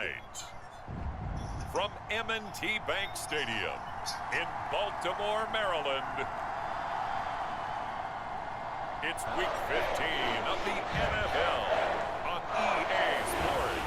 tonight, from M&T Bank Stadium in Baltimore, Maryland, it's Week 15 of the NFL on EA Sports.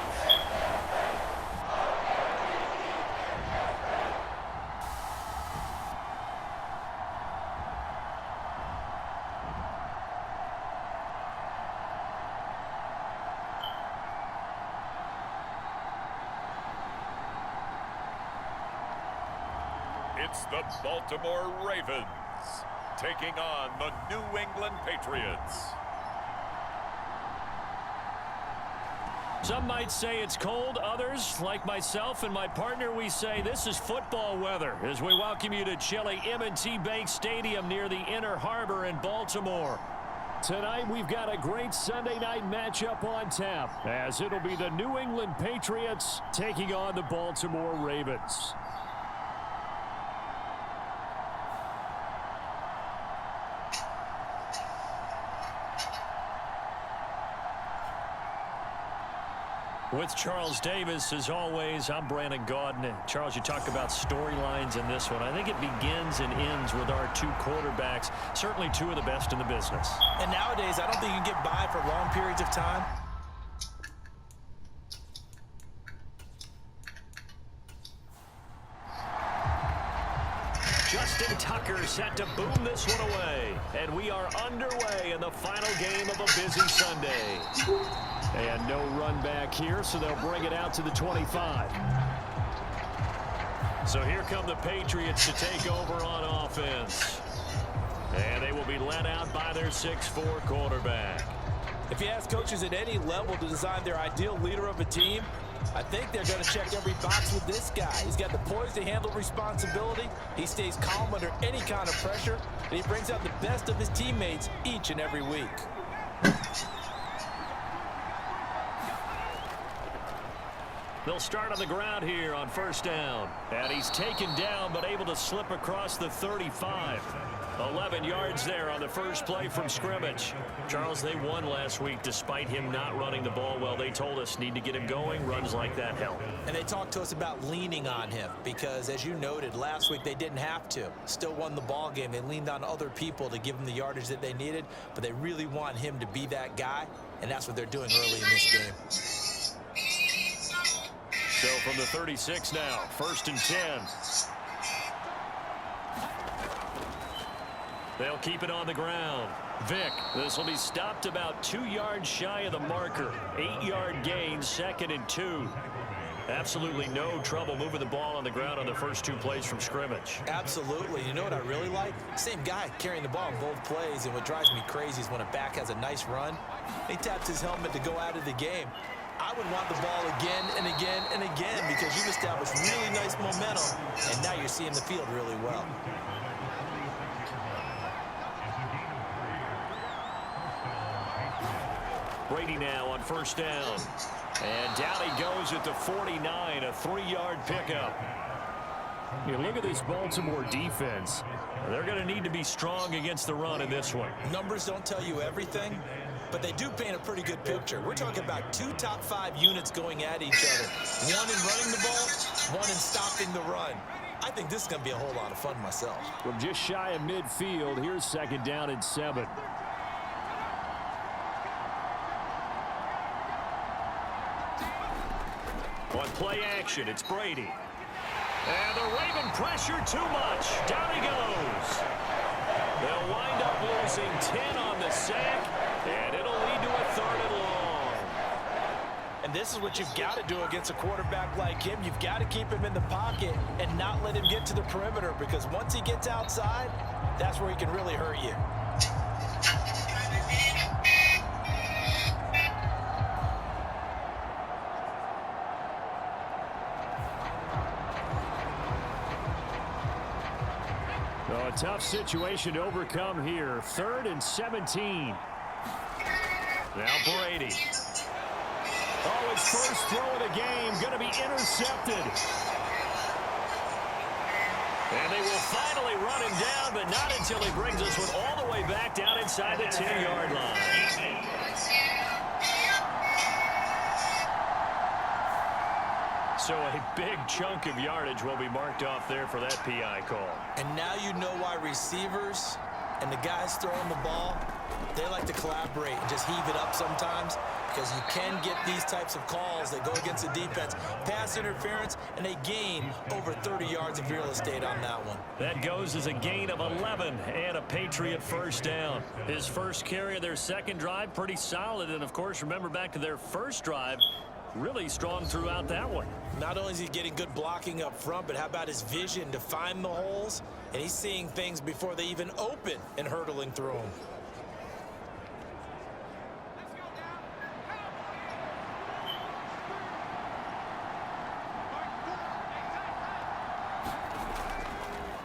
It's the Baltimore Ravens taking on the New England Patriots. Some might say it's cold. Others, like myself and my partner, we say this is football weather as we welcome you to chilly M&T Bank Stadium near the Inner Harbor in Baltimore. Tonight, we've got a great Sunday night matchup on tap, as it'll be the New England Patriots taking on the Baltimore Ravens. With Charles Davis, as always, I'm Brandon Gaudin. Charles, you talk about storylines in this one. I think it begins and ends with our two quarterbacks, certainly two of the best in the business. And nowadays, I don't think you can get by for long periods of time. Justin Tucker set to boom this one away. And we are underway in the final game of a busy Sunday. And no run back here, so they'll bring it out to the 25. So here come the Patriots to take over on offense. And they will be led out by their 6'4 quarterback. If you ask coaches at any level to design their ideal leader of a team, I think they're going to check every box with this guy. He's got the poise to handle responsibility. He stays calm under any kind of pressure, and he brings out the best of his teammates each and every week. They'll start on the ground here on first down. And he's taken down but able to slip across the 35. 11 yards there on the first play from scrimmage. Charles, they won last week despite him not running the ball well. They told us need to get him going. Runs like that help. And they talked to us about leaning on him because, as you noted, last week they didn't have to. Still won the ball game. They leaned on other people to give them the yardage that they needed, but they really want him to be that guy, and that's what they're doing early in this game. So from the 36 now, first and 10. They'll keep it on the ground. Vick, this will be stopped about 2 yards shy of the marker. 8-yard gain, second and 2. Absolutely no trouble moving the ball on the ground on the first 2 plays from scrimmage. Absolutely. You know what I really like? Same guy carrying the ball in both plays, and what drives me crazy is when a back has a nice run, he taps his helmet to go out of the game. I would want the ball again and again and again because you've established really nice momentum, and now you're seeing the field really well. Brady now on first down. And down he goes at the 49, a 3-yard pickup. You look at this Baltimore defense. They're going to need to be strong against the run in this one. Numbers don't tell you everything, but they do paint a pretty good picture. We're talking about 2 top 5 units going at each other. One in running the ball, one in stopping the run. I think this is going to be a whole lot of fun myself. From just shy of midfield, here's second down and 7. On play action, it's Brady. And the Raven pressure too much. Down he goes. They'll wind up losing 10 on the sack, and it'll lead to a 3rd and long. And this is what you've got to do against a quarterback like him. You've got to keep him in the pocket and not let him get to the perimeter, because once he gets outside, that's where he can really hurt you. A tough situation to overcome here. 3rd and 17. Now Brady. Oh, his first throw of the game going to be intercepted. And they will finally run him down, but not until he brings us one all the way back down inside the 10-yard line. So a big chunk of yardage will be marked off there for that PI call. And now you know why receivers and the guys throwing the ball, they like to collaborate and just heave it up sometimes, because you can get these types of calls that go against the defense. Pass interference, and they gain over 30 yards of real estate on that one. That goes as a gain of 11 and a Patriot first down. His first carry of their second drive, pretty solid. And, of course, remember back to their first drive, really strong throughout that one. Not only is he getting good blocking up front, but how about his vision to find the holes? And he's seeing things before they even open and hurtling through them.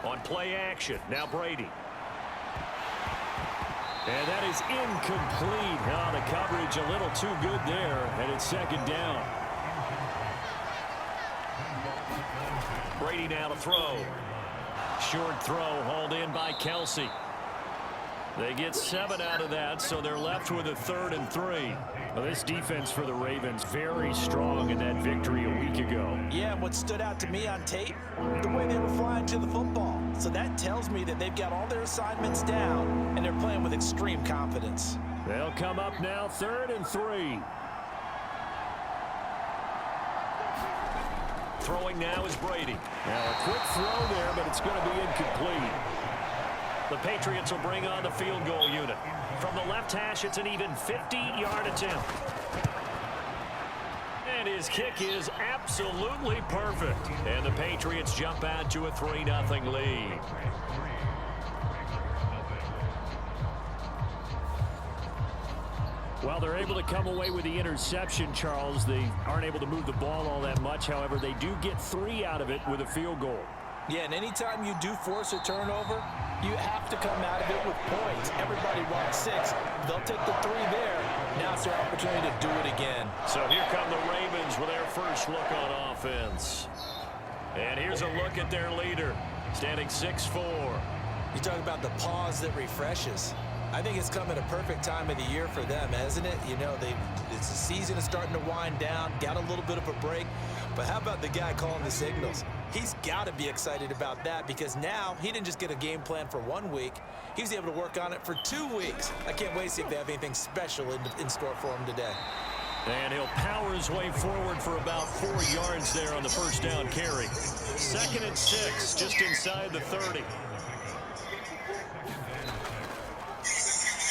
On play action, now Brady. And that is incomplete. Oh, the coverage a little too good there, and it's second down. Brady now to throw. Short throw hauled in by Kelsey. They get 7 out of that, so they're left with a 3rd and 3. Well, this defense for the Ravens very strong in that victory a week ago. Yeah, and what stood out to me on tape, the way they were flying to the football. So that tells me that they've got all their assignments down, and they're playing with extreme confidence. They'll come up now 3rd and 3. Throwing now is Brady. Now a quick throw there, but it's going to be incomplete. The Patriots will bring on the field goal unit. From the left hash, it's an even 50-yard attempt. And his kick is absolutely perfect. And the Patriots jump out to a 3-0 lead. While they're able to come away with the interception, Charles, they aren't able to move the ball all that much. However, they do get 3 out of it with a field goal. Yeah, and anytime you do force a turnover, you have to come out of it with points. Everybody wants 6. They'll take the 3 there. Now it's their opportunity to do it again. So here come the Ravens with their first look on offense. And here's a look at their leader, standing 6'4". You talk about the pause that refreshes. I think it's come at a perfect time of the year for them, hasn't it? You know, it's the season is starting to wind down, got a little bit of a break. But how about the guy calling the signals? He's got to be excited about that, because now he didn't just get a game plan for 1 week. He was able to work on it for 2 weeks. I can't wait to see if they have anything special in store for him today. And he'll power his way forward for about 4 yards there on the first down carry. 2nd and 6, just inside the 30.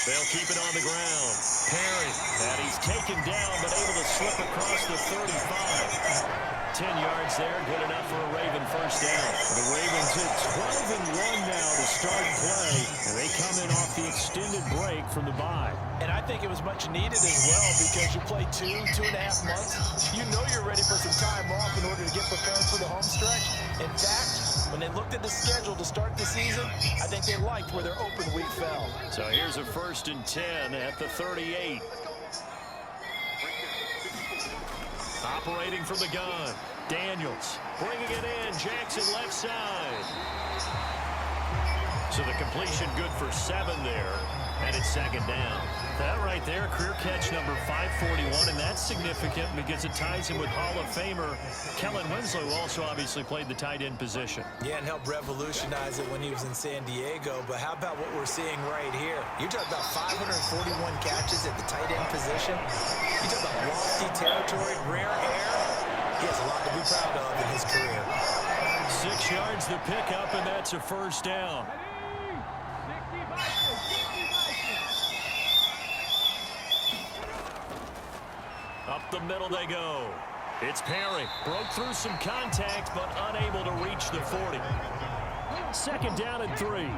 They'll keep it on the ground. Perry, and he's taken down, but able to slip across the 35. 10 yards there, good enough for a Raven first down. The Ravens hit 12-1 now to start play, and they come in off the extended break from the bye. And I think it was much needed as well, because you play 2.5 months. You know you're ready for some time off in order to get prepared for the home stretch. In fact, when they looked at the schedule to start the season, I think they liked where their open week fell. So here's a 1st and 10 at the 38. Operating from the gun, Daniels bringing it in, Jackson left side. So the completion good for 7 there, and it's 2nd down. That right there, career catch number 541, and that's significant because it ties him with Hall of Famer Kellen Winslow, who also obviously played the tight end position. Yeah, and helped revolutionize it when he was in San Diego. But how about what we're seeing right here? You're talking about 541 catches at the tight end position. You talk about lofty territory, rare air. He has a lot to be proud of in his career. 6 yards the pickup, and that's a first down. Up the middle they go. It's Perry. Broke through some contact, but unable to reach the 40. 2nd down and 3.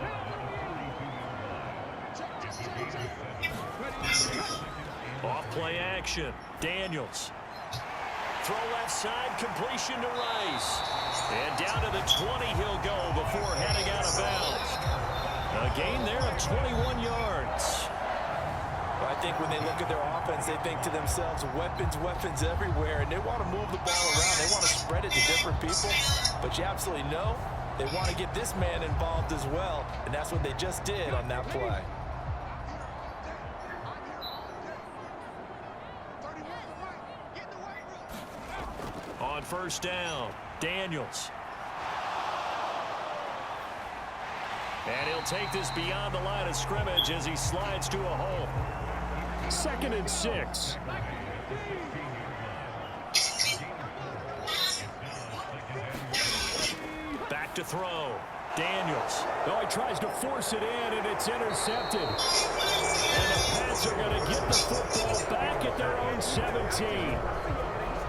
Off play action. Daniels. Throw left side, completion to Rice. And down to the 20 he'll go before heading out of bounds. A gain there of 21 yards. I think when they look at their offense, they think to themselves, weapons everywhere, and they want to move the ball around. They want to spread it to different people, but you absolutely know they want to get this man involved as well, and that's what they just did on that play. first down. Daniels. And he'll take this beyond the line of scrimmage as he slides to a hole. 2nd and 6. Back to throw. Daniels. Oh, he tries to force it in, and it's intercepted. And the Pats are going to get the football back at their own 17.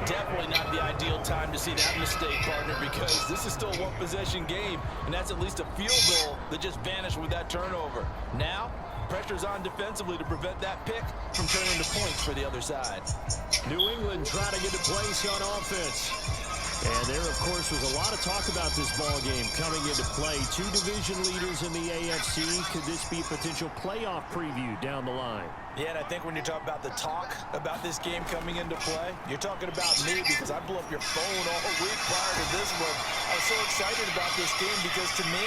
Definitely not the ideal time to see that mistake, partner, because this is still a one-possession game, and that's at least a field goal that just vanished with that turnover. Now, pressure's on defensively to prevent that pick from turning to points for the other side. New England trying to get a place on offense. And there, of course, was a lot of talk about this ball game coming into play. 2 division leaders in the AFC. Could this be a potential playoff preview down the line? Yeah, and I think when you talk about the talk about this game coming into play, you're talking about me because I blew up your phone all week prior to this one. I was so excited about this game because, to me,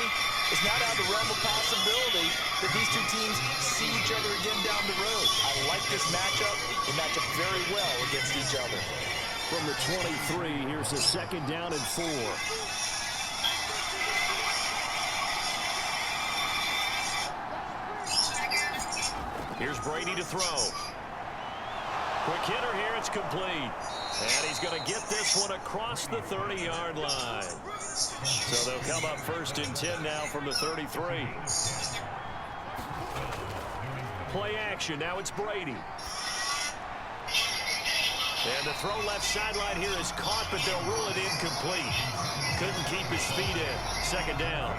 it's not out of the realm of possibility that these two teams see each other again down the road. I like this matchup. They match up very well against each other. From the 23, here's a 2nd down and 4. Here's Brady to throw. Quick hitter here, it's complete. And he's going to get this one across the 30-yard line. So they'll come up 1st and 10 now from the 33. Play action, now it's Brady. And the throw left sideline here is caught, but they'll rule it incomplete. Couldn't keep his feet in. 2nd down.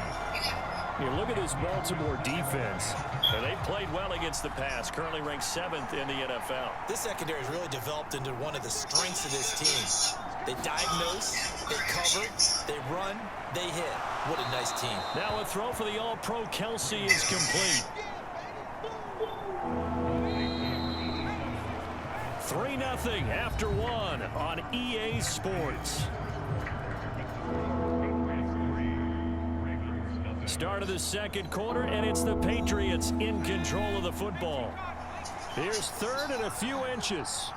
You look at this Baltimore defense. And they've played well against the pass. Currently ranked 7th in the NFL. This secondary has really developed into one of the strengths of this team. They diagnose, they cover, they run, they hit. What a nice team. Now a throw for the All-Pro Kelsey is complete. 3-0 after 1 on EA Sports. Start of the 2nd quarter, and it's the Patriots in control of the football. Here's 3rd and a few inches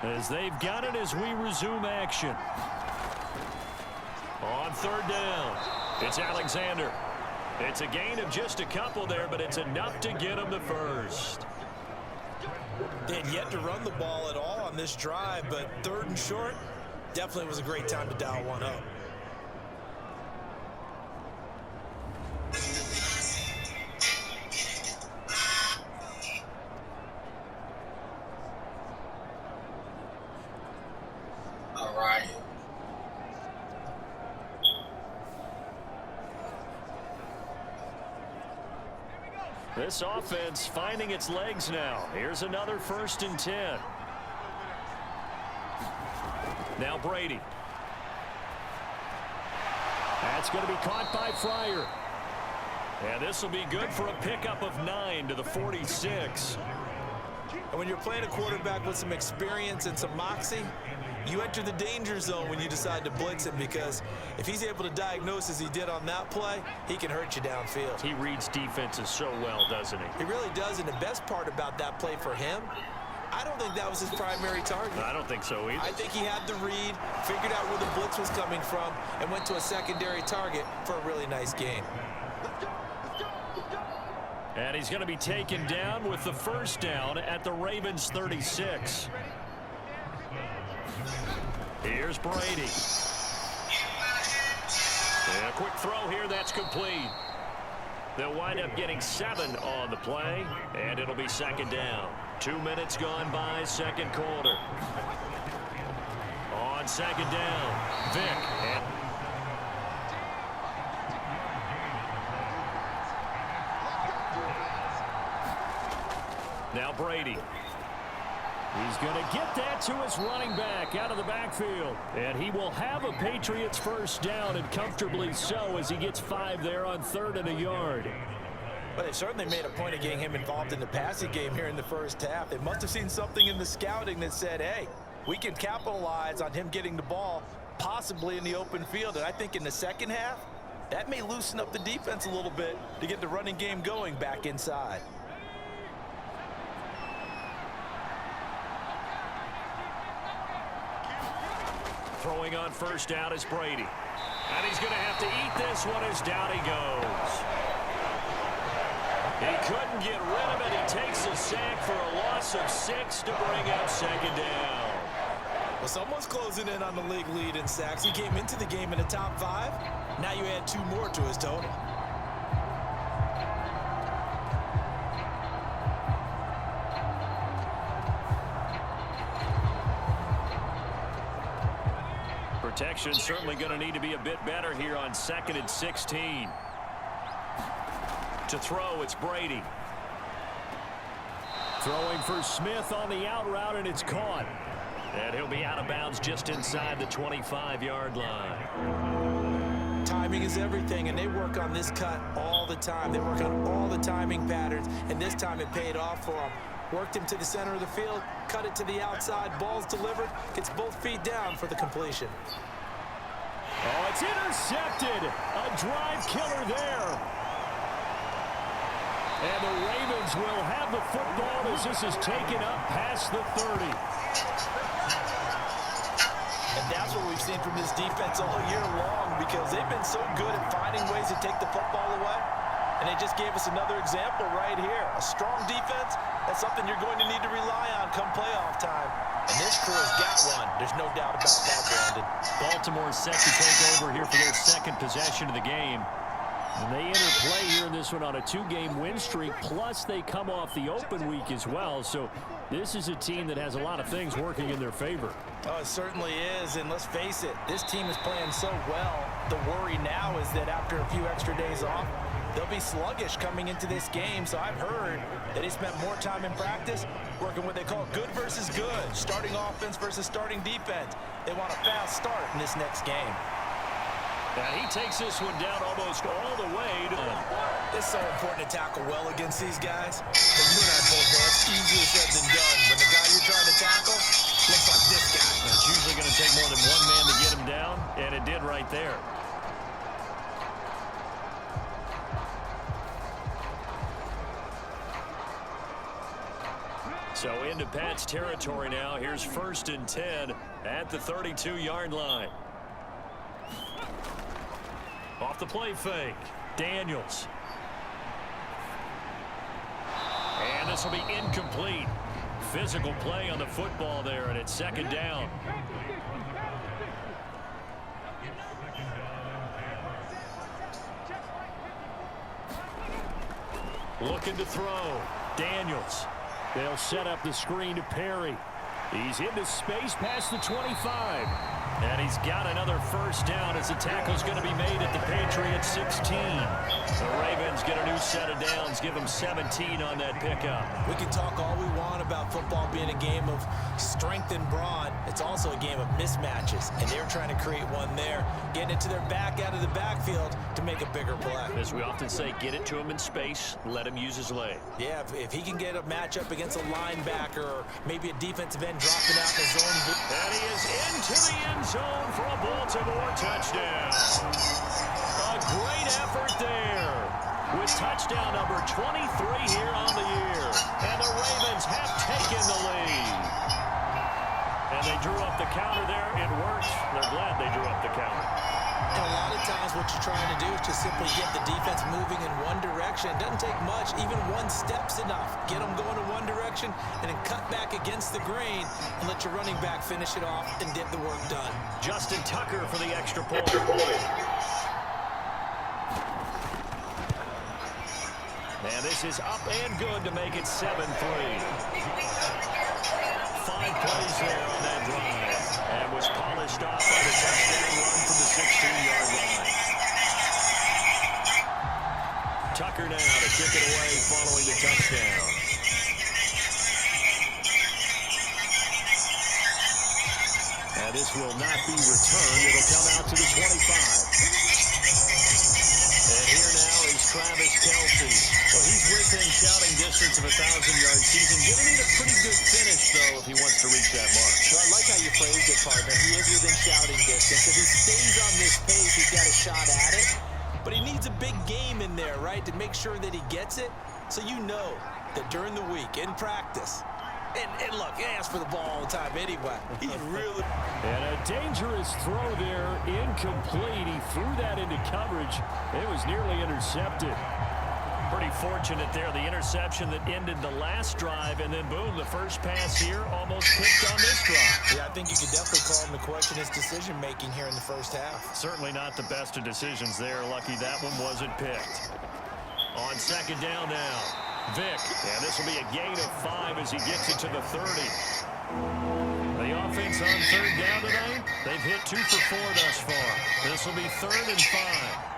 as they've got it as we resume action. On 3rd down, it's Alexander. It's a gain of just a couple there, but it's enough to get them the first. They had yet to run the ball at all on this drive, but 3rd and short definitely was a great time to dial one up. All right. This offense finding its legs now. Here's another 1st and 10. Now Brady. That's going to be caught by Fryer. And this will be good for a pickup of 9 to the 46. And when you're playing a quarterback with some experience and some moxie, you enter the danger zone when you decide to blitz him, because if he's able to diagnose as he did on that play, he can hurt you downfield. He reads defenses so well, doesn't he? He really does, and the best part about that play for him, I don't think that was his primary target. I don't think so either. I think he had the read, figured out where the blitz was coming from, and went to a secondary target for a really nice gain. And he's going to be taken down with the 1st down at the Ravens 36. Here's Brady. And a quick throw here, that's complete. They'll wind up getting 7 on the play, and it'll be 2nd down. 2 minutes gone by, 2nd quarter. On 2nd down, Vick. And now Brady. He's going to get that to his running back out of the backfield. And he will have a Patriots 1st down, and comfortably so, as he gets 5 there on 3rd and a yard. But they certainly made a point of getting him involved in the passing game here in the 1st half. They must have seen something in the scouting that said, hey, we can capitalize on him getting the ball possibly in the open field. And I think in the 2nd half, that may loosen up the defense a little bit to get the running game going back inside. Throwing on first down is Brady. And he's going to have to eat this one as down he goes. He couldn't get rid of it. He takes a sack for a loss of 6 to bring up second down. Well, someone's closing in on the league lead in sacks. He came into the game in the top 5. Now you add 2 more to his total. Protection certainly going to need to be a bit better here on 2nd and 16. To throw, it's Brady. Throwing for Smith on the out route, and it's caught. And he'll be out of bounds just inside the 25-yard line. Timing is everything, and they work on this cut all the time. They work on all the timing patterns, and this time it paid off for them. Worked him to the center of the field, cut it to the outside, ball's delivered, gets both feet down for the completion. Oh, it's intercepted. A drive killer there. And the Ravens will have the football as this is taken up past the 30. And that's what we've seen from this defense all year long, because they've been so good at finding ways to take the football away. And they just gave us another example right here. A strong defense, that's something you're going to need to rely on come playoff time. And this crew has got one. There's no doubt about that, Brandon. Baltimore set to take over here for their second possession of the game. And they enter play here in this one on a 2-game win streak, plus they come off the open week as well. So this is a team that has a lot of things working in their favor. Oh, it certainly is, and let's face it, this team is playing so well. The worry now is that after a few extra days off, they'll be sluggish coming into this game. So I've heard that they spent more time in practice working what they call good versus good, starting offense versus starting defense. They want a fast start in this next game. And he takes this one down almost all the way to It's so important to tackle well against these guys. But you and I both know it's easier said than done. When the guy you're trying to tackle looks like this guy. It's usually going to take more than one man to get him down, and it did right there. So into Pat's territory now. Here's 1st and 10 at the 32-yard line. Off the play fake, Daniels. And this will be incomplete. Physical play on the football there, and it's 2nd down. Looking to throw, Daniels. They'll set up the screen to Perry. He's into space past the 25. And he's got another first down as the tackle's going to be made at the Patriots 16. The Ravens get a new set of downs, give them 17 on that pickup. We can talk all we want about football being a game of strength and brawn. It's also a game of mismatches, and they're trying to create one there, getting it to their back out of the backfield to make a bigger play. As we often say, get it to him in space, let him use his leg. Yeah, if he can get a matchup against a linebacker or maybe a defensive end dropping out in the zone. And he is into the end zone for a Baltimore touchdown. A great effort there with touchdown number 23 here on the year. And the Ravens have taken the lead. And they drew up the counter there. It worked. They're glad they drew up the counter. And a lot of times what you're trying to do is just simply get the defense moving in one direction. It doesn't take much. Even one step's enough. Get them going in one direction and then cut back against the grain and let your running back finish it off and get the work done. Justin Tucker for the extra point. And this is up and good to make it 7-3. 5 plays there on that drive. And was polished off by the touchdown run from the 16-yard line. Tucker now to kick it away following the touchdown. And this will not be returned. It'll come out to the 25. And here now is Travis Kelce. Well, he's within shouting distance of a 1,000-yard season. Gonna need a pretty good finish, though, if he wants to reach that mark. Well, I like how you phrased it, partner. He is within shouting distance. If he stays on this pace, he's got a shot at it. But he needs a big game in there, right, to make sure that he gets it. So you know that during the week, in practice, And look, he asks for the ball all the time anyway. He's really... And a dangerous throw there, incomplete. He threw that into coverage. It was nearly intercepted. Pretty fortunate there, the interception that ended the last drive, and then boom, the first pass here almost picked on this drive. Yeah, I think you could definitely call him to question his decision-making here in the first half. Certainly not the best of decisions there. Lucky that one wasn't picked. On second down now, Vick, and this will be a gain of 5 as he gets it to the 30. The offense on third down tonight, they've hit 2 for 4 thus far. This will be 3rd and 5.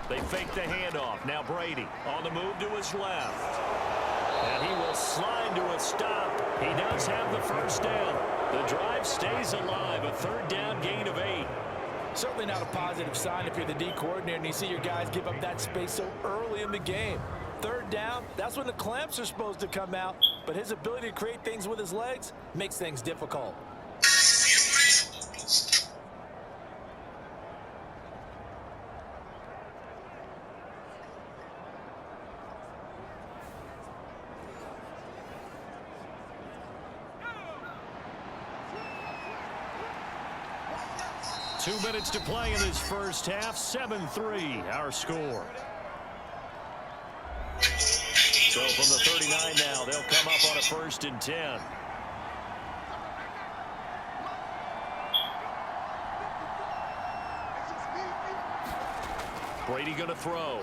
They fake the handoff. Now Brady on the move to his left. And he will slide to a stop. He does have the first down. The drive stays alive. A 3rd down gain of 8. Certainly not a positive sign if you're the D coordinator and you see your guys give up that space so early in the game. 3rd down, that's when the clamps are supposed to come out. But his ability to create things with his legs makes things difficult. 2 minutes to play in this first half. 7-3, our score. So from the 39 now, they'll come up on a 1st and 10. Brady going to throw.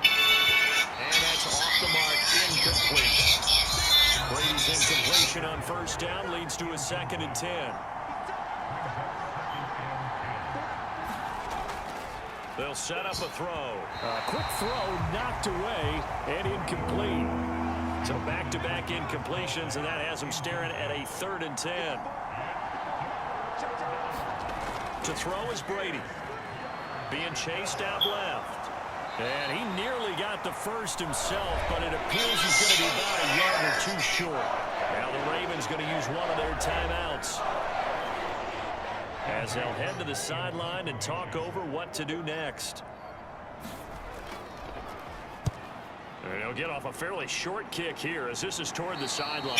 And that's off the mark, incomplete. Brady's incompletion on 1st down leads to a 2nd and 10. They'll set up a throw. A quick throw knocked away and incomplete. So back-to-back incompletions, and that has them staring at a 3rd and 10. To throw is Brady. Being chased out left. And he nearly got the first himself, but it appears he's going to be about a yard or 2 short. Now the Ravens going to use one of their timeouts, as they'll head to the sideline and talk over what to do next. And they'll get off a fairly short kick here as this is toward the sideline.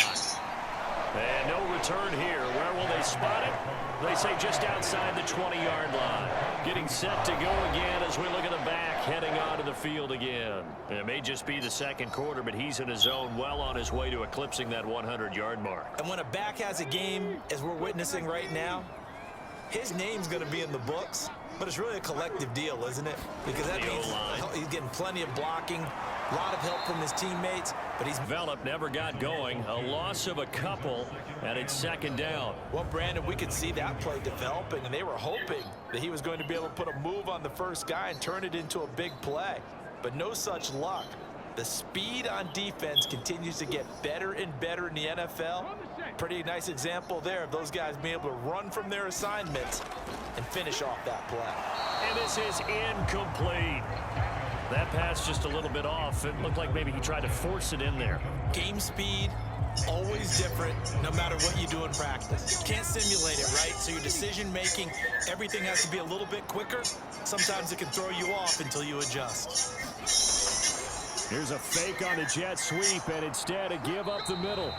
And no return here. Where will they spot it? They say just outside the 20-yard line. Getting set to go again as we look at the back, heading onto the field again. And it may just be the 2nd quarter, but he's in his zone, well on his way to eclipsing that 100-yard mark. And when a back has a game, as we're witnessing right now, his name's going to be in the books, but it's really a collective deal, isn't it? Because that means he's getting plenty of blocking, a lot of help from his teammates, but he's developed, never got going. A loss of a couple, and it's 2nd down. Well, Brandon, we could see that play developing, and they were hoping that he was going to be able to put a move on the first guy and turn it into a big play. But no such luck. The speed on defense continues to get better and better in the NFL. Pretty nice example there of those guys being able to run from their assignments and finish off that play. And this is incomplete. That pass just a little bit off. It looked like maybe he tried to force it in there. Game speed, always different, no matter what you do in practice. You can't simulate it, right? So your decision-making, everything has to be a little bit quicker. Sometimes it can throw you off until you adjust. Here's a fake on the jet sweep, and instead a give up the middle.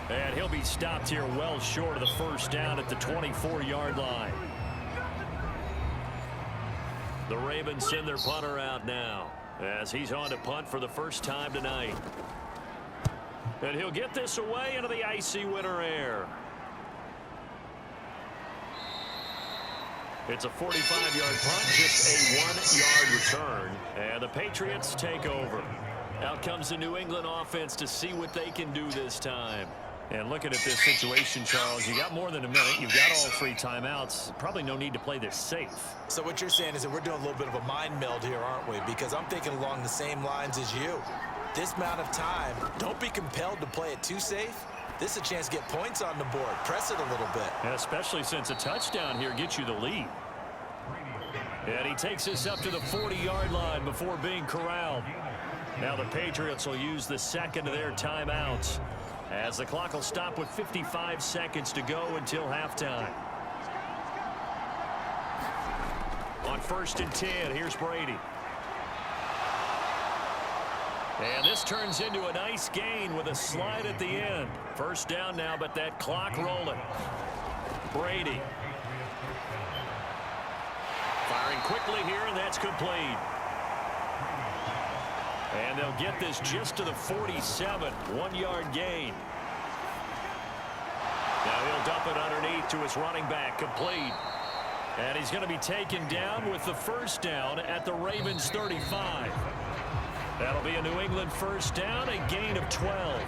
And he'll be stopped here well short of the first down at the 24-yard line. The Ravens send their punter out now as he's on to punt for the first time tonight. And he'll get this away into the icy winter air. It's a 45-yard punt, just a 1-yard return. And the Patriots take over. Out comes the New England offense to see what they can do this time. And looking at this situation, Charles, you got more than a minute. You've got all 3 timeouts. Probably no need to play this safe. So what you're saying is that we're doing a little bit of a mind meld here, aren't we? Because I'm thinking along the same lines as you. This amount of time, don't be compelled to play it too safe. This is a chance to get points on the board. Press it a little bit. And especially since a touchdown here gets you the lead. And he takes this up to the 40-yard line before being corralled. Now the Patriots will use the 2nd of their timeouts, as the clock will stop with 55 seconds to go until halftime. On 1st and 10, here's Brady. And this turns into a nice gain with a slide at the end. First down now, but that clock rolling. Brady. Firing quickly here, and that's complete. And they'll get this just to the 47. 1-yard gain. Now he'll dump it underneath to his running back. Complete. And he's going to be taken down with the first down at the Ravens 35. That'll be a New England first down, a gain of 12.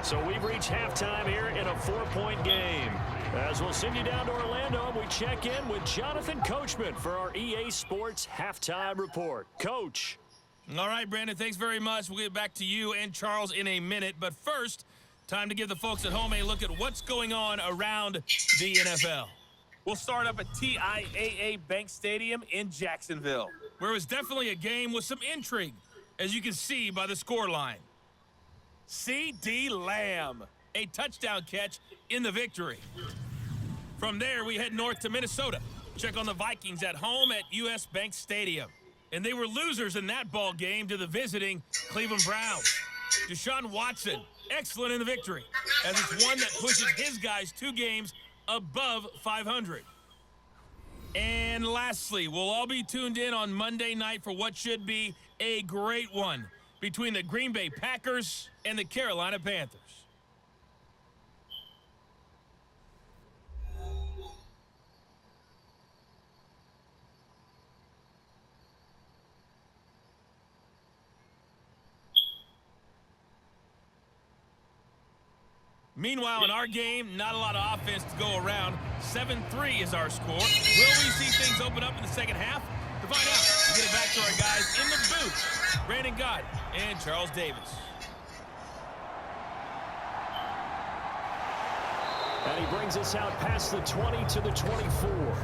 So we've reached halftime here in a 4-point game. As we'll send you down to Orlando, we check in with Jonathan Coachman for our EA Sports Halftime Report. Coach. All right, Brandon, thanks very much. We'll get back to you and Charles in a minute. But first, time to give the folks at home a look at what's going on around the NFL. We'll start up at TIAA Bank Stadium in Jacksonville, where it was definitely a game with some intrigue, as you can see by the scoreline. C.D. Lamb, a touchdown catch in the victory. From there, we head north to Minnesota. Check on the Vikings at home at US Bank Stadium. And they were losers in that ball game to the visiting Cleveland Browns. Deshaun Watson, excellent in the victory, as it's one that pushes his guys 2 games above 500. And lastly, we'll all be tuned in on Monday night for what should be a great one between the Green Bay Packers and the Carolina Panthers. Meanwhile, in our game, not a lot of offense to go around. 7-3 is our score. Will we see things open up in the second half? To find out, we'll get it back to our guys in the booth, Brandon Gott and Charles Davis. And he brings us out past the 20 to the 24.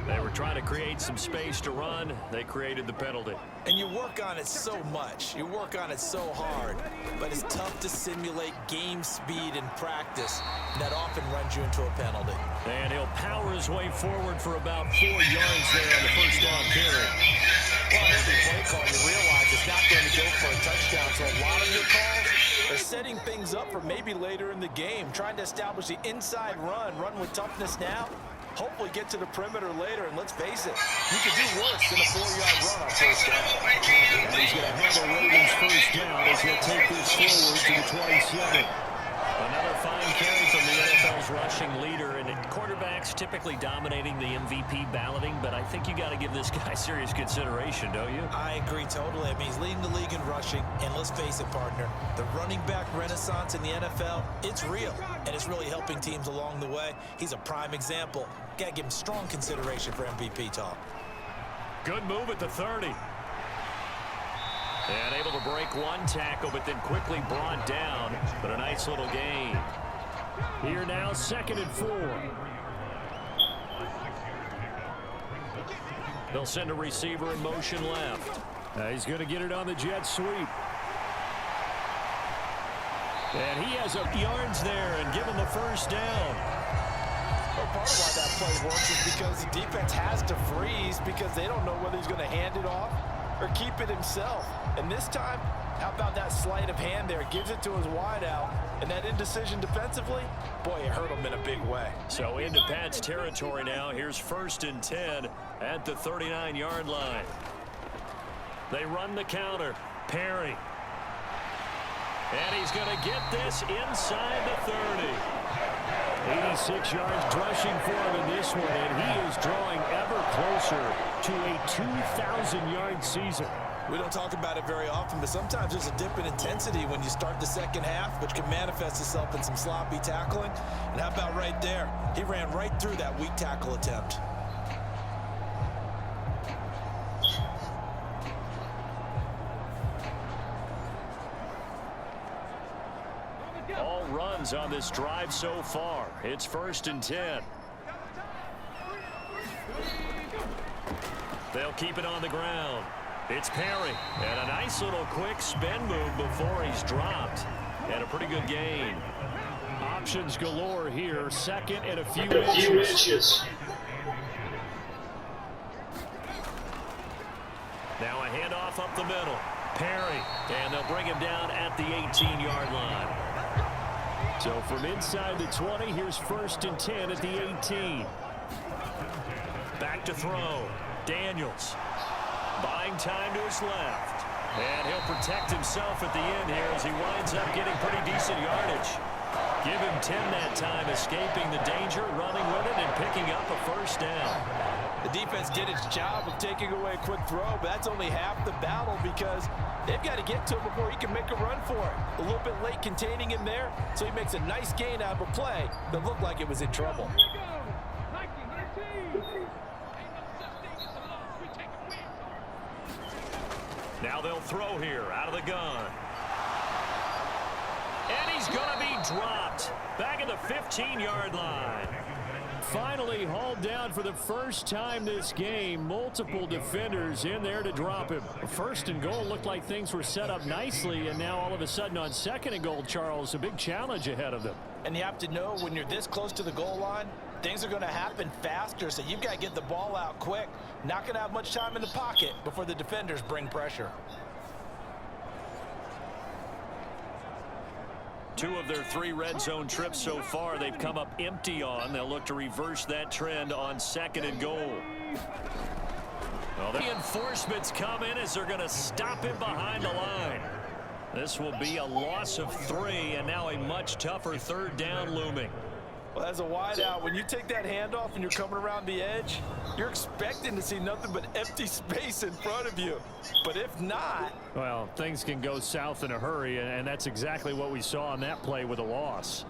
They were trying to create some space to run. They created the penalty. And you work on it so much. You work on it so hard. But it's tough to simulate game speed in practice. And that often runs you into a penalty. And he'll power his way forward for about 4 yards there on the first down carry. Well, every play call, you realize it's not going to go for a touchdown. So a lot of your calls are setting things up for maybe later in the game. Trying to establish the inside run with toughness now. Hopefully get to the perimeter later, and let's face it, you could do worse than a 4-yard run on first down. And he's going to handle Ravens first down as he'll take this forward to the 27. Another fine carry from the NFL's rushing leader, and quarterbacks typically dominating the MVP balloting, but I think you got to give this guy serious consideration, don't you? I agree totally. I mean, he's leading the league in rushing, and let's face it, partner, the running back renaissance in the NFL, it's real, and it's really helping teams along the way. He's a prime example. Got to give him strong consideration for MVP talk. Good move at the 30. And able to break one tackle, but then quickly brought down. But a nice little gain. Here now, 2nd and 4. They'll send a receiver in motion left. He's going to get it on the jet sweep. And he has yards there and give him the first down. Well, part of why that play works is because the defense has to freeze because they don't know whether he's going to hand it off or keep it himself. And this time, how about that sleight of hand there? Gives it to his wideout. And that indecision defensively, boy, it hurt him in a big way. So into Pat's territory now. Here's 1st and 10 at the 39-yard line. They run the counter. Perry. And he's going to get this inside the 30. 86 yards rushing for him in this one, and he is drawing ever closer to a 2,000-yard season. We don't talk about it very often, but sometimes there's a dip in intensity when you start the second half, which can manifest itself in some sloppy tackling. And how about right there? He ran right through that weak tackle attempt. All runs on this drive so far. It's 1st and 10. They'll keep it on the ground. It's Perry. And a nice little quick spin move before he's dropped. And a pretty good gain. Options galore here. 2nd and a few inches. Now a handoff up the middle. Perry, and they'll bring him down at the 18-yard line. So from inside the 20, here's 1st and 10 at the 18. Back to throw. Daniels buying time to his left. And he'll protect himself at the end here as he winds up getting pretty decent yardage. Give him 10 that time, escaping the danger, running with it, and picking up a 1st down. The defense did its job of taking away a quick throw, but that's only half the battle because they've got to get to him before he can make a run for it. A little bit late containing him there, so he makes a nice gain out of a play that looked like it was in trouble. Now they'll throw here out of the gun. And he's going to be dropped back at the 15-yard line. Finally hauled down for the first time this game. Multiple defenders in there to drop him. 1st and goal looked like things were set up nicely, and now all of a sudden on 2nd and goal, Charles, a big challenge ahead of them. And you have to know when you're this close to the goal line, things are going to happen faster, so you've got to get the ball out quick. Not going to have much time in the pocket before the defenders bring pressure. 2 of their 3 red zone trips so far they've come up empty on. They'll look to reverse that trend on 2nd and goal. Well, the reinforcements come in as they're going to stop him behind the line. This will be a loss of 3, and now a much tougher 3rd down looming. Well, as a wideout, when you take that handoff and you're coming around the edge, you're expecting to see nothing but empty space in front of you. But if not... Well, things can go south in a hurry, and that's exactly what we saw on that play with a loss.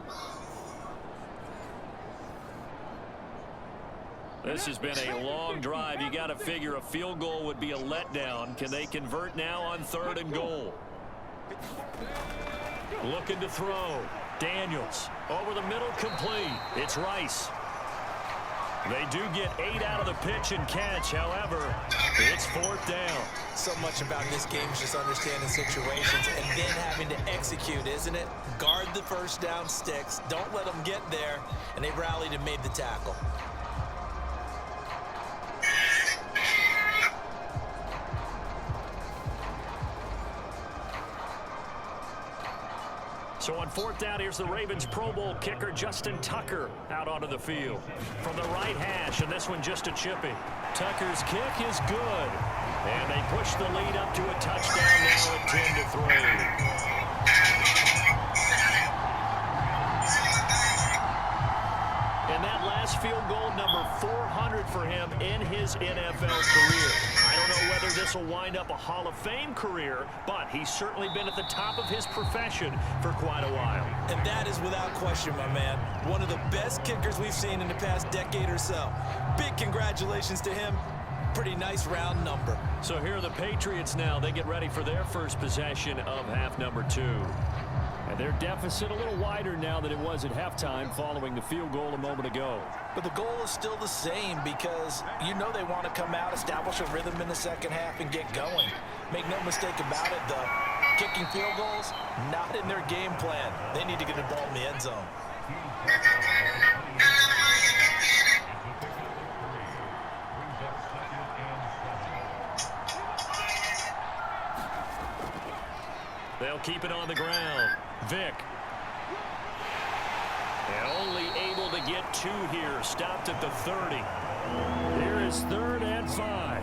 This has been a long drive. You got to figure a field goal would be a letdown. Can they convert now on 3rd and goal? Looking to throw. Daniels over the middle, complete. It's Rice. They do get 8 out of the pitch and catch. However, it's 4th down. So much about this game is just understanding situations and then having to execute, isn't it? Guard the 1st down sticks. Don't let them get there. And they rallied and made the tackle. So on 4th down, here's the Ravens Pro Bowl kicker Justin Tucker out onto the field from the right hash, and this one just a chippy. Tucker's kick is good, and they push the lead up to a touchdown now at 10-3. And that last field goal, number 400 for him in his NFL career. I don't know whether this will wind up a Hall of Fame career, but he's certainly been at the top of his profession for quite a while. And that is without question, my man. One of the best kickers we've seen in the past decade or so. Big congratulations to him. Pretty nice round number. So here are the Patriots now. They get ready for their first possession of half number 2. And their deficit a little wider now than it was at halftime following the field goal a moment ago. But the goal is still the same because you know they want to come out, establish a rhythm in the 2nd half, and get going. Make no mistake about it, though. Kicking field goals, not in their game plan. They need to get the ball in the end zone. They'll keep it on the ground. Vick. And only able to get 2 here. Stopped at the 30. Here is 3rd and 5.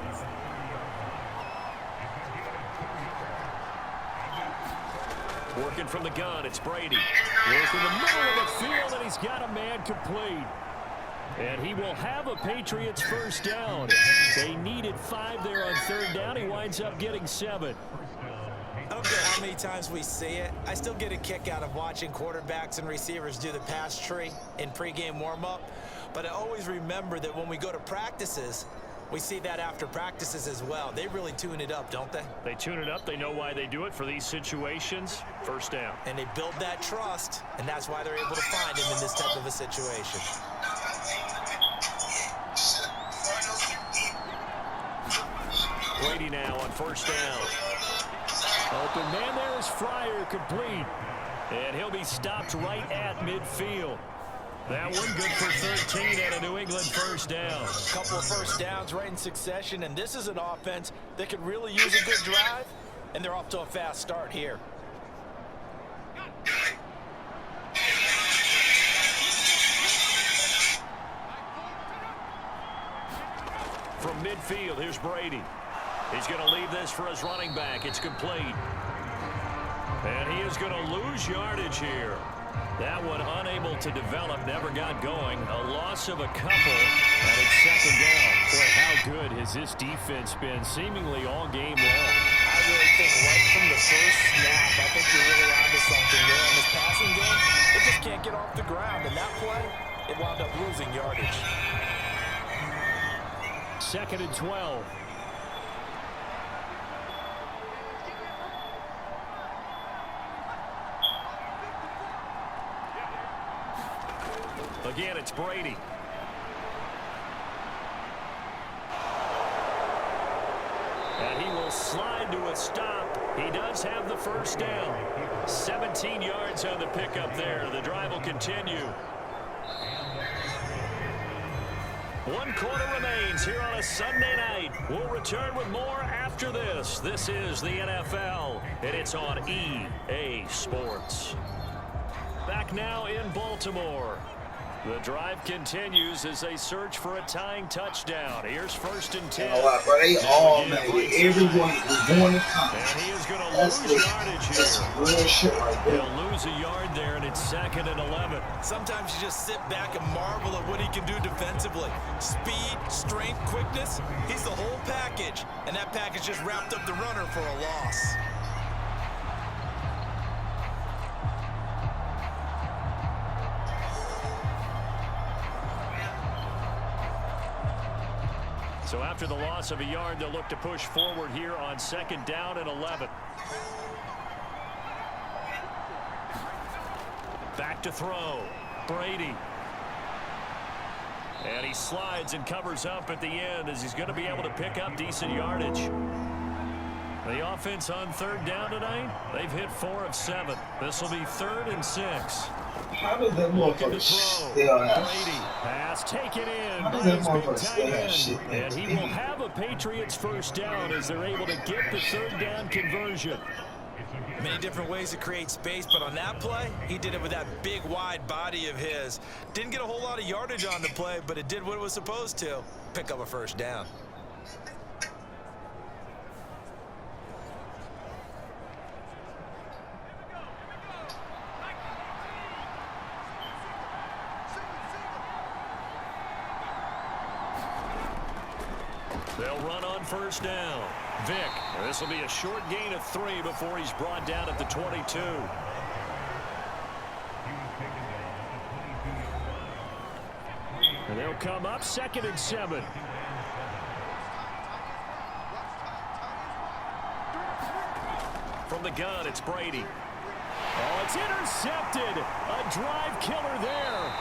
Working from the gun, it's Brady. Working the middle of the field, and he's got a man complete. And he will have a Patriots 1st down. They needed 5 there on 3rd down. He winds up getting 7. I don't care how many times we see it. I still get a kick out of watching quarterbacks and receivers do the pass tree in pregame warm-up. But I always remember that when we go to practices, we see that after practices as well. They really tune it up, don't they? They tune it up. They know why they do it for these situations. 1st down. And they build that trust, and that's why they're able to find him in this type of a situation. Brady now on 1st down. Open man there is Fryer, complete. And he'll be stopped right at midfield. That one good for 13 and a New England first down. Couple of first downs right in succession, and this is an offense that could really use a good drive, and they're off to a fast start here. From midfield, here's Brady. He's going to leave this for his running back. It's complete. And he is going to lose yardage here. That one unable to develop, never got going. A loss of a couple, and it's second down. Boy, how good has this defense been seemingly all game long? I really think right from the first snap, I think you're really onto something there in this passing game. They just can't get off the ground, and that play, it wound up losing yardage. Second and 12. Again, it's Brady. And he will slide to a stop. He does have the first down. 17 yards on the pickup there. The drive will continue. 1 quarter remains here on a Sunday night. We'll return with more after this. This is the NFL, and it's on EA Sports. Back now in Baltimore. The drive continues as they search for a tying touchdown. Here's first and 10. Bro, they all, man, everyone was doing it. And he is going to lose yardage here. That's real shit right there. He'll lose a yard there, and it's second and 11. Sometimes you just sit back and marvel at what he can do defensively. Speed, strength, quickness, he's the whole package. And that package just wrapped up the runner for a loss. So after the loss of a yard, they'll look to push forward here on second down and 11. Back to throw. Brady. And he slides and covers up at the end as he's going to be able to pick up decent yardage. The offense on third down tonight, they've hit 4 of 7. This will be 3rd and 6. How does that motherfucker still have Brady pass taken in. How does that motherfucker still have shit? And he will have a Patriots first down as they're able to get the third down conversion. Many different ways to create space, but on that play, he did it with that big, wide body of his. Didn't get a whole lot of yardage on the play, but it did what it was supposed to. Pick up a first down. They'll run on first down. Vic, this will be a short gain of 3 before he's brought down at the 22. And they'll come up 2nd and 7. From the gun, it's Brady. Oh, it's intercepted. A drive killer there.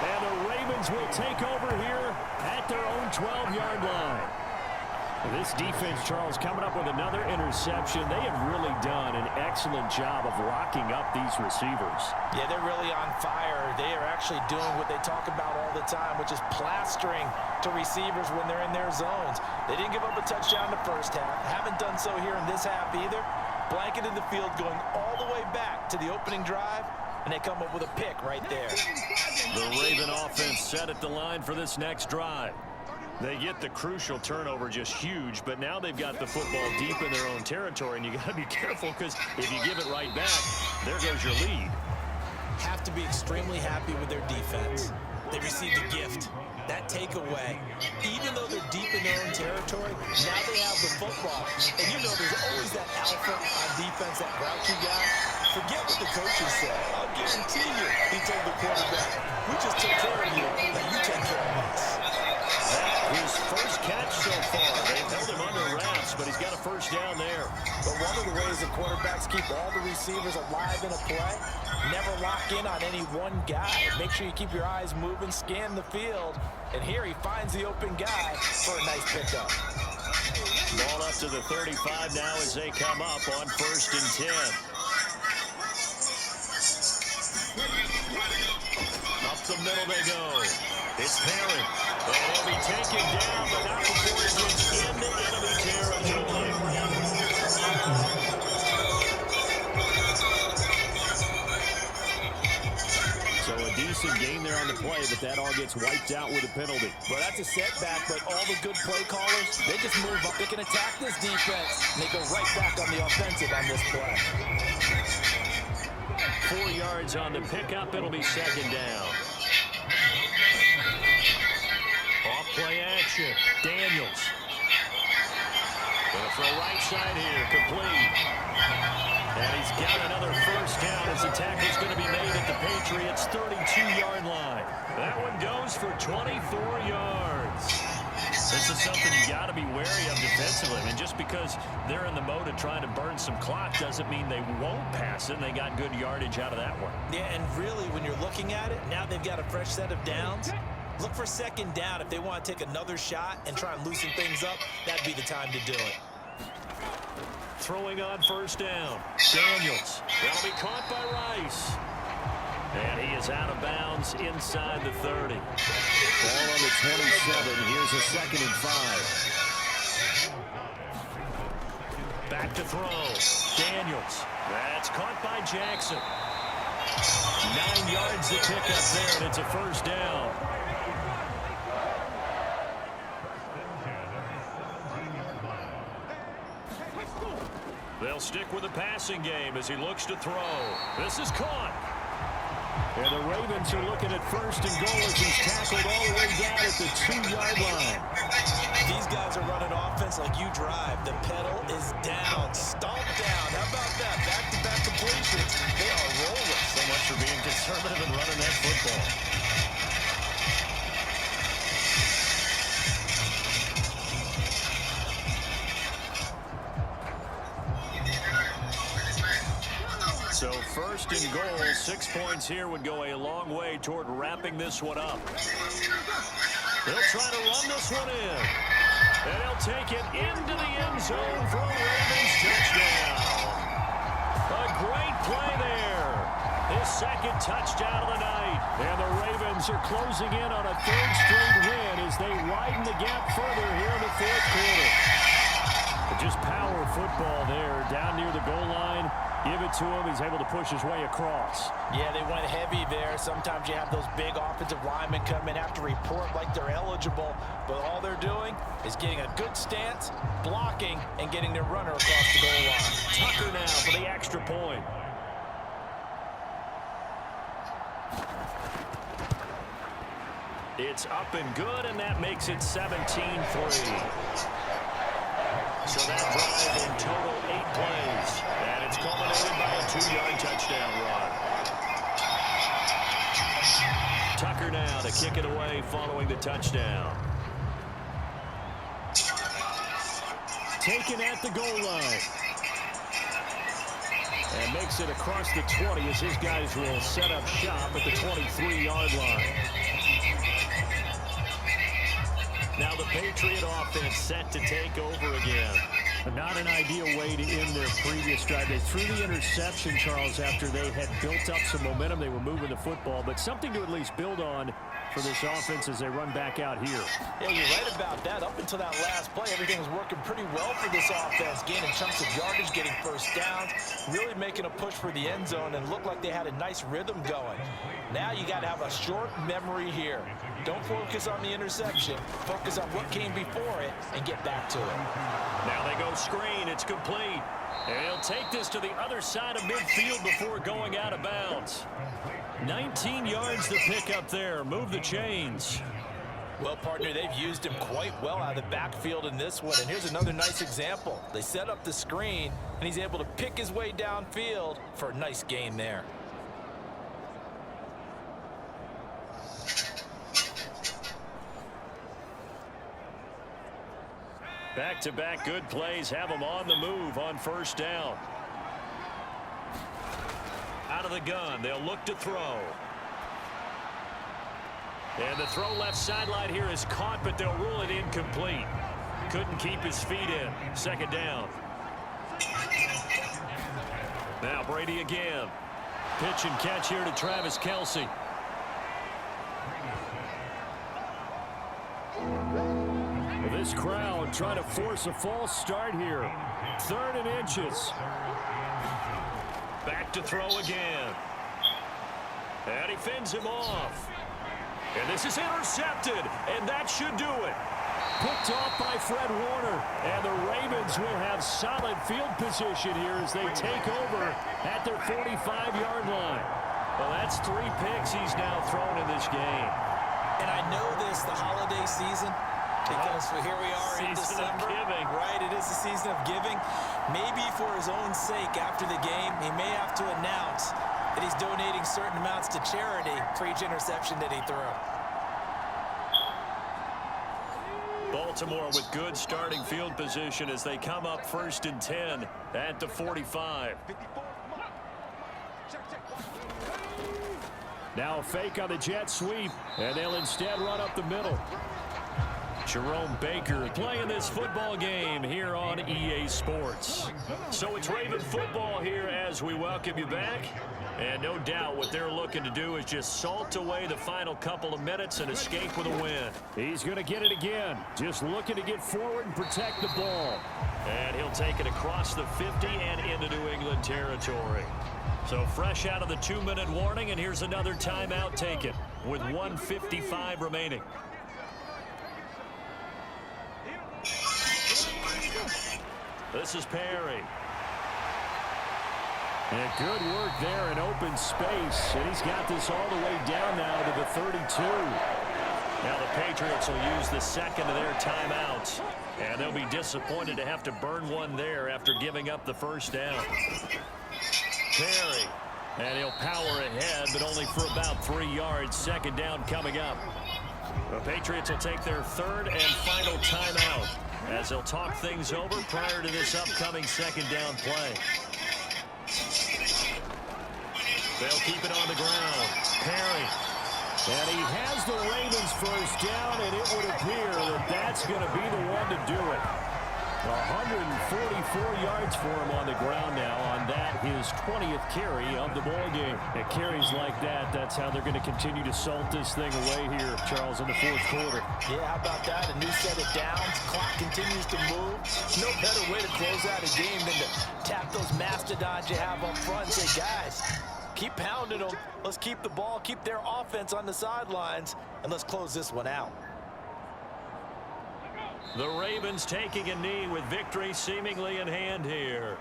And the Ravens will take over here at their own 12-yard line. This defense, Charles, coming up with another interception. They have really done an excellent job of locking up these receivers. Yeah, they're really on fire. They are actually doing what they talk about all the time, which is plastering to receivers when they're in their zones. They didn't give up a touchdown in the first half. Haven't done so here in this half either. Blanketed the field going all the way back to the opening drive, and they come up with a pick right there. The Raven offense set at the line for this next drive. They get the crucial turnover, just huge, but now they've got the football deep in their own territory, and you got to be careful because if you give it right back, there goes your lead. Have to be extremely happy with their defense. They received a gift. That takeaway, even though they're deep in their own territory, now they have the football. And you know there's always that alpha on defense, that grouchy guy. Forget what the coaches said. I'll guarantee you, he told the quarterback, we just took care of you, now you take care of us. His first catch so far. They've held him under wraps, but he's got a first down there. But one of the ways the quarterbacks keep all the receivers alive in a play, never lock in on any one guy. Make sure you keep your eyes moving, scan the field, and here he finds the open guy for a nice pickup. Ball up to the 35 now as they come up on 1st and 10. Up the middle they go. It's Perrin. And he'll be taken down, but not before he gets into enemy territory. So a decent game there on the play, but that all gets wiped out with a penalty. Well, that's a setback, but all the good play callers, they just move up. They can attack this defense, and they go right back on the offensive on this play. 4 yards on the pickup. It'll be second down. Off play action. Daniels. Going to throw right side here. Complete. And he's got another first down as the tackle's going to be made at the Patriots' 32-yard line. That one goes for 24 yards. This is something you got to be wary of defensively. I mean, just because they're in the mode of trying to burn some clock doesn't mean they won't pass it, and they got good yardage out of that one. Yeah, and really, when you're looking at it, now they've got a fresh set of downs. Look for second down. If they want to take another shot and try and loosen things up, that'd be the time to do it. Throwing on first down. Daniels. That'll be caught by Rice. And he is out of bounds inside the 30. Ball on the 27. Here's a 2nd and 5. Back to throw. Daniels. That's caught by Jackson. 9 yards to pick up there, and it's a first down. They'll stick with the passing game as he looks to throw. This is caught. And the Ravens are looking at first and goal as he's tackled all the way down at the 2-yard line. These guys are running offense like you drive. The pedal is down. Stomp down. How about that? Back-to-back completions. They are rolling. So much for being conservative and running that football. So first and goal, 6 points here would go a long way toward wrapping this one up. They'll try to run this one in. And he'll take it into the end zone for a Ravens touchdown. A great play there. His 2nd touchdown of the night. And the Ravens are closing in on a 3rd straight win as they widen the gap further here in the 4th quarter. But just power football there down near the goal line. Give it to him. He's able to push his way across. Yeah, they went heavy there. Sometimes you have those big offensive linemen come in after report like they're eligible, but all they're doing is getting a good stance, blocking, and getting their runner across the goal line. Tucker now for the extra point. It's up and good, and that makes it 17-3. So that drive in total 8 plays. And it's culminated by a 2-yard touchdown run. Tucker now to kick it away following the touchdown. Taken at the goal line. And makes it across the 20 as his guys will set up shop at the 23-yard line. Now the Patriot offense set to take over again. Not an ideal way to end their previous drive. They threw the interception, Charles, after they had built up some momentum. They were moving the football, but something to at least build on for this offense as they run back out here. Yeah, you're right about that. Up until that last play, everything was working pretty well for this offense, gaining chunks of yardage, getting first downs, really making a push for the end zone, and looked like they had a nice rhythm going. Now you got to have a short memory here. Don't focus on the interception. Focus on what came before it and get back to it. Now they go screen. It's complete. And he'll take this to the other side of midfield before going out of bounds. 19 yards to pick up there. Move the chains. Well, partner, they've used him quite well out of the backfield in this one. And here's another nice example. They set up the screen, and he's able to pick his way downfield for a nice gain there. Back-to-back good plays have them on the move on first down. Out of the gun, they'll look to throw. And the throw left sideline here is caught, but they'll rule it incomplete. Couldn't keep his feet in. Second down. Now Brady again. Pitch and catch here to Travis Kelce. this crowd trying to force a false start here. 3rd and inches. Back to throw again. And he fends him off. And this is intercepted, and that should do it. Picked off by Fred Warner, and the Ravens will have solid field position here as they take over at their 45-yard line. Well, that's 3 picks he's now thrown in this game. And I know this, the holiday season, because here we are in December. Giving. Right, it is the season of giving. Maybe for his own sake after the game, he may have to announce that he's donating certain amounts to charity for each interception that he threw. Baltimore with good starting field position as they come up 1st and 10 at the 45. Now a fake on the jet sweep, and they'll instead run up the middle. Jerome Baker playing this football game here on EA Sports. So it's Raven football here as we welcome you back. And no doubt what they're looking to do is just salt away the final couple of minutes and escape with a win. He's going to get it again. Just looking to get forward and protect the ball. And he'll take it across the 50 and into New England territory. So fresh out of the 2-minute warning, and here's another timeout taken with 1:55 remaining. This is Perry. And good work there in open space. And he's got this all the way down now to the 32. Now the Patriots will use the second of their timeouts. And they'll be disappointed to have to burn one there after giving up the first down. Perry. And he'll power ahead, but only for about 3 yards. 2nd down coming up. The Patriots will take their 3rd and final timeout as they'll talk things over prior to this upcoming 2nd down play. They'll keep it on the ground. Perry. And he has the Ravens first down, and it would appear that that's going to be the one to do it. 144 yards for him on the ground now on that, his 20th carry of the ball game. And carries like that, that's how they're going to continue to salt this thing away here, Charles, in the 4th quarter. Yeah, how about that? A new set of downs. Clock continues to move. No better way to close out a game than to tap those mastodons you have up front and say, guys, keep pounding them. Let's keep the ball, keep their offense on the sidelines, and let's close this one out. The Ravens taking a knee with victory seemingly in hand here.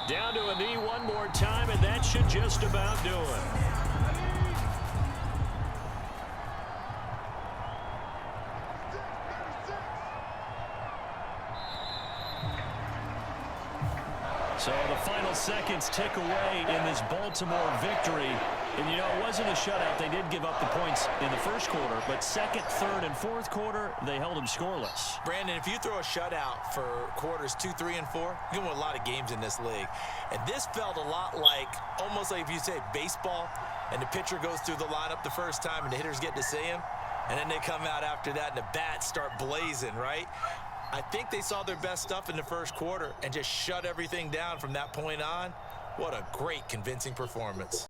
Down to a knee one more time, and that should just about do it. So the final seconds tick away in this Baltimore victory. And, you know, it wasn't a shutout. They did give up the points in the 1st quarter, but 2nd, 3rd, and 4th quarter, they held them scoreless. Brandon, if you throw a shutout for quarters 2, 3, and 4, you can win a lot of games in this league. And this felt a lot like, almost like if you say baseball, and the pitcher goes through the lineup the first time, and the hitters get to see him, and then they come out after that, and the bats start blazing, right? I think they saw their best stuff in the 1st quarter and just shut everything down from that point on. What a great, convincing performance.